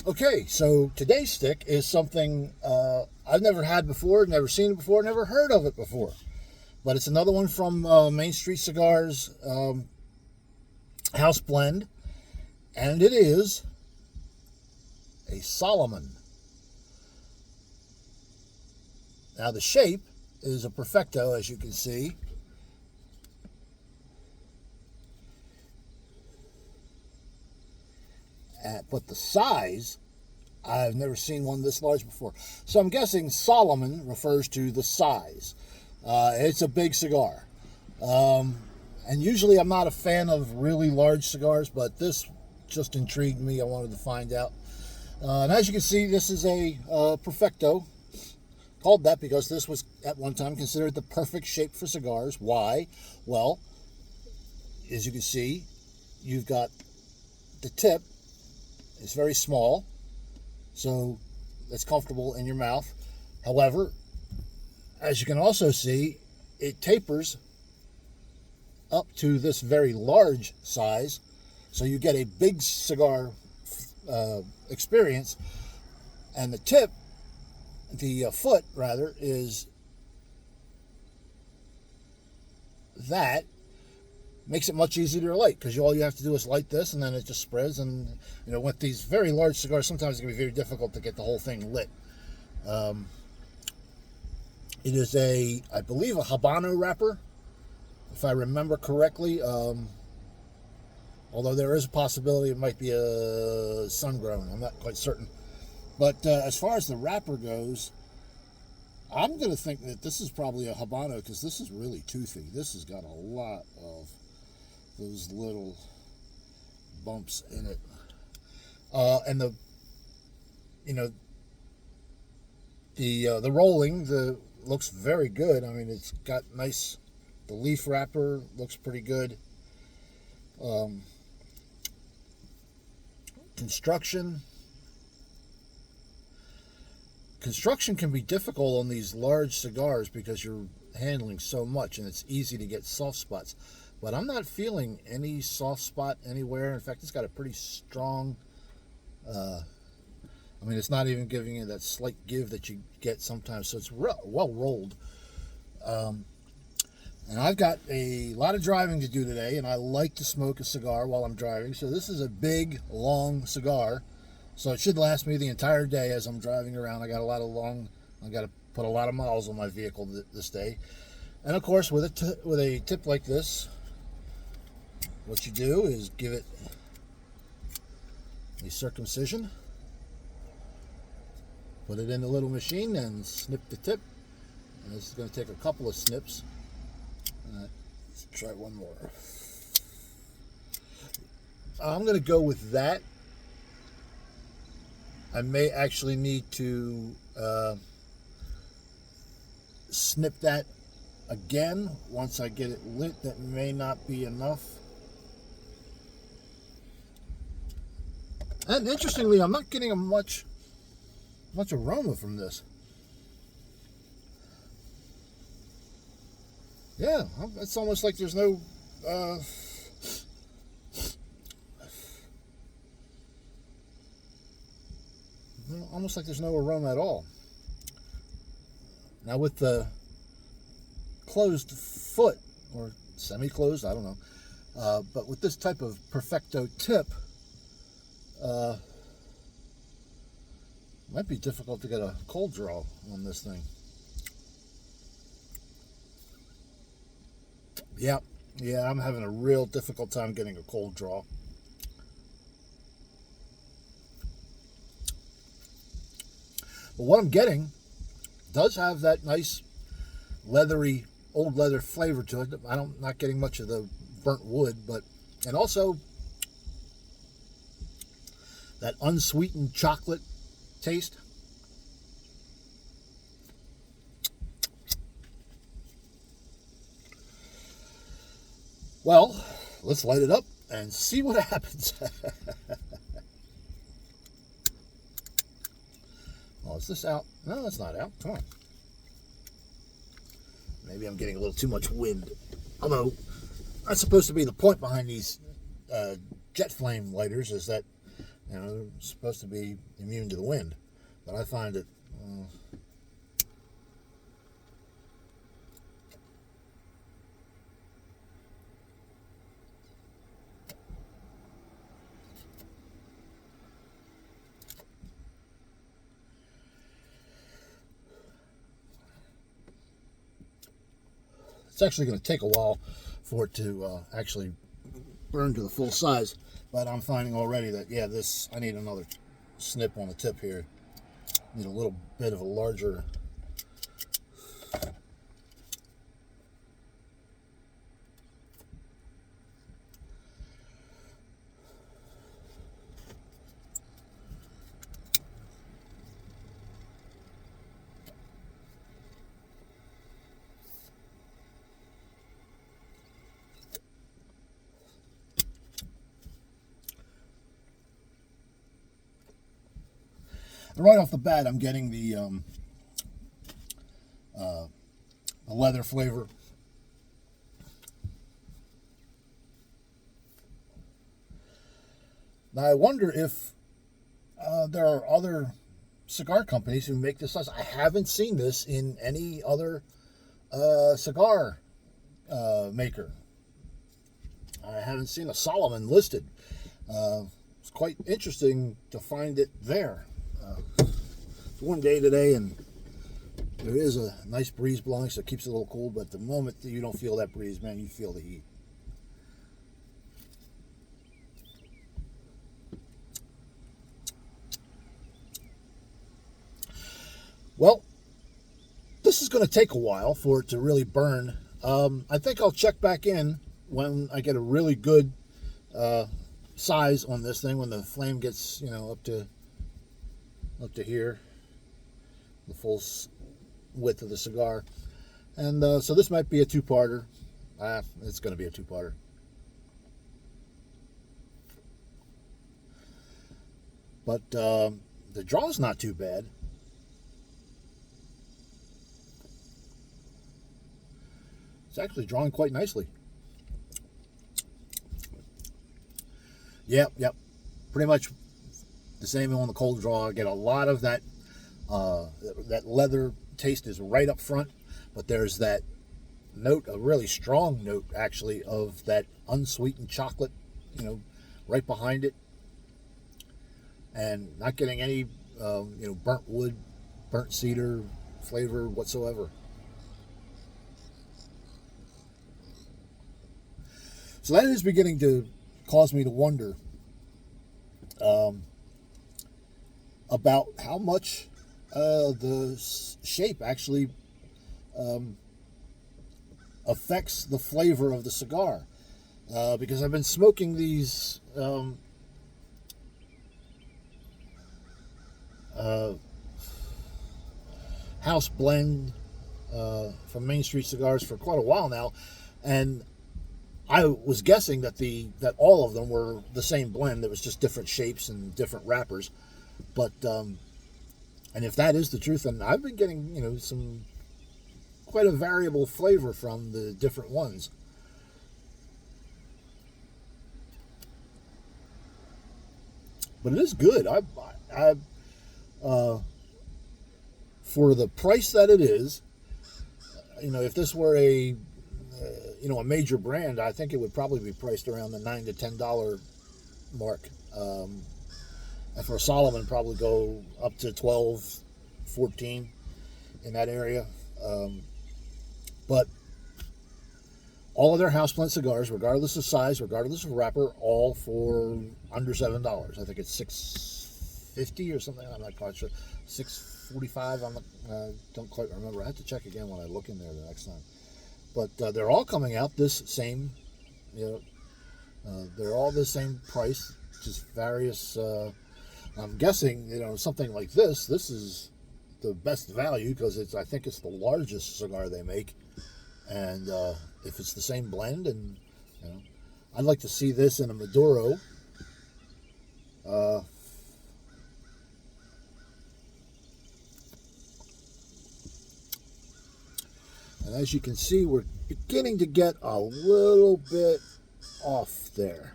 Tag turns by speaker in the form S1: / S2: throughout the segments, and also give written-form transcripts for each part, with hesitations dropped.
S1: Okay, so today's stick is something I've never had before, never seen it before, never heard of it before. But it's another one from Main Street Cigars House Blend, and it is a Solomon. Now, the shape is a perfecto, as you can see. But the size, I've never seen one this large before. So I'm guessing Solomon refers to the size. It's a big cigar. And usually I'm not a fan of really large cigars, but this just intrigued me. I wanted to find out. And as you can see, this is a perfecto. Called that because this was at one time considered the perfect shape for cigars. Why? Well, as you can see, you've got the tip. It's very small, so it's comfortable in your mouth. However, as you can also see, it tapers up to this very large size, so you get a big cigar experience. And the tip, the foot rather, is that makes it much easier to light, because all you have to do is light this and then it just spreads. And with these very large cigars, sometimes it can be very difficult to get the whole thing lit. It is I believe, a Habano wrapper, if I remember correctly. Although there is a possibility it might be a sun-grown. I'm not quite certain. But as far as the wrapper goes, I'm going to think that this is probably a Habano, because this is really toothy. This has got a lot of those little bumps in it. And the rolling, looks very good. I mean, it's got nice. The leaf wrapper looks pretty good. Construction can be difficult on these large cigars because you're handling so much, and it's easy to get soft spots. But I'm not feeling any soft spot anywhere. In fact, it's got a pretty strong. It's not even giving you that slight give that you get sometimes. So it's well rolled. And I've got a lot of driving to do today, and I like to smoke a cigar while I'm driving. So this is a big, long cigar. So it should last me the entire day as I'm driving around. I got to put a lot of miles on my vehicle this day. And of course, with a tip like this, what you do is give it a circumcision, put it in the little machine, and snip the tip. And this is going to take a couple of snips. Let's try one more. I'm going to go with that. I may actually need to snip that again once I get it lit. That may not be enough. And interestingly, I'm not getting much aroma from this. Yeah, it's almost like there's no almost like there's no aroma at all. Now with the closed foot, or semi-closed, I don't know, but with this type of perfecto tip, might be difficult to get a cold draw on this thing. Yeah, I'm having a real difficult time getting a cold draw. But what I'm getting does have that nice leathery, old leather flavor to it. I'm not getting much of the burnt wood, and also that unsweetened chocolate taste. Well, let's light it up and see what happens. Oh, is this out? No, it's not out. Come on. Maybe I'm getting a little too much wind. Although, that's supposed to be the point behind these jet flame lighters, is that it's supposed to be immune to the wind, but I find it. It's actually going to take a while for it to actually burn to the full size, but I'm finding already that, yeah, I need another snip on the tip here. Need a little bit of a larger. And right off the bat, I'm getting the leather flavor. Now, I wonder if there are other cigar companies who make this size. I haven't seen this in any other cigar maker. I haven't seen a Solomon listed. It's quite interesting to find it there. It's one day today, and there is a nice breeze blowing, so it keeps it a little cool, but the moment that you don't feel that breeze, man, you feel the heat. Well, this is going to take a while for it to really burn. I think I'll check back in when I get a really good size on this thing, when the flame gets, up to here, the full width of the cigar. And so this might be a two-parter. It's going to be a two-parter. But the draw's not too bad. It's actually drawing quite nicely. Yep. Pretty much the same on the cold draw. I get a lot of that that leather taste is right up front, but there's that note, a really strong note actually, of that unsweetened chocolate, right behind it, and not getting any burnt wood, burnt cedar flavor whatsoever. So that is beginning to cause me to wonder about how much the shape actually affects the flavor of the cigar. Because I've been smoking these house blend from Main Street Cigars for quite a while now, and I was guessing that all of them were the same blend. There was just different shapes and different wrappers. But and if that is the truth, then I've been getting some quite a variable flavor from the different ones. But it is good. I for the price that it is, if this were a major brand, I think it would probably be priced around the $9 to $10 mark. And for a Solomon, probably go up to 12, 14 in that area. But all of their house blend cigars, regardless of size, regardless of wrapper, all for under $7. I think it's $6.50 or something. I'm not quite sure. $6.45. Don't quite remember. I have to check again when I look in there the next time. But they're all coming out this same. They're all the same price, just various. I'm guessing something like this. This is the best value because I think it's the largest cigar they make, and if it's the same blend, and I'd like to see this in a Maduro. And as you can see, we're beginning to get a little bit off there.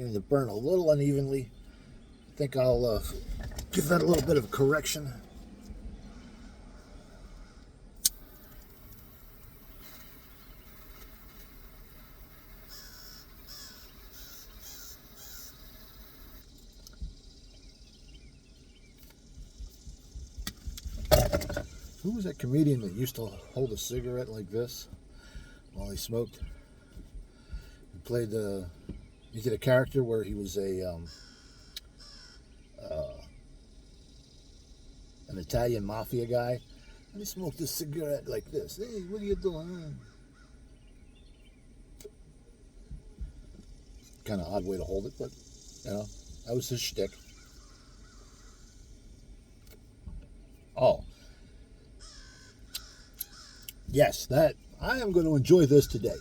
S1: beginning to burn a little unevenly. I think I'll give that a little bit of correction. Who was that comedian that used to hold a cigarette like this while he smoked? He played he did a character where he was an Italian mafia guy, and he smoked a cigarette like this. Hey, what are you doing? Kind of odd way to hold it, but that was his shtick. Oh. Yes, that I am going to enjoy this today.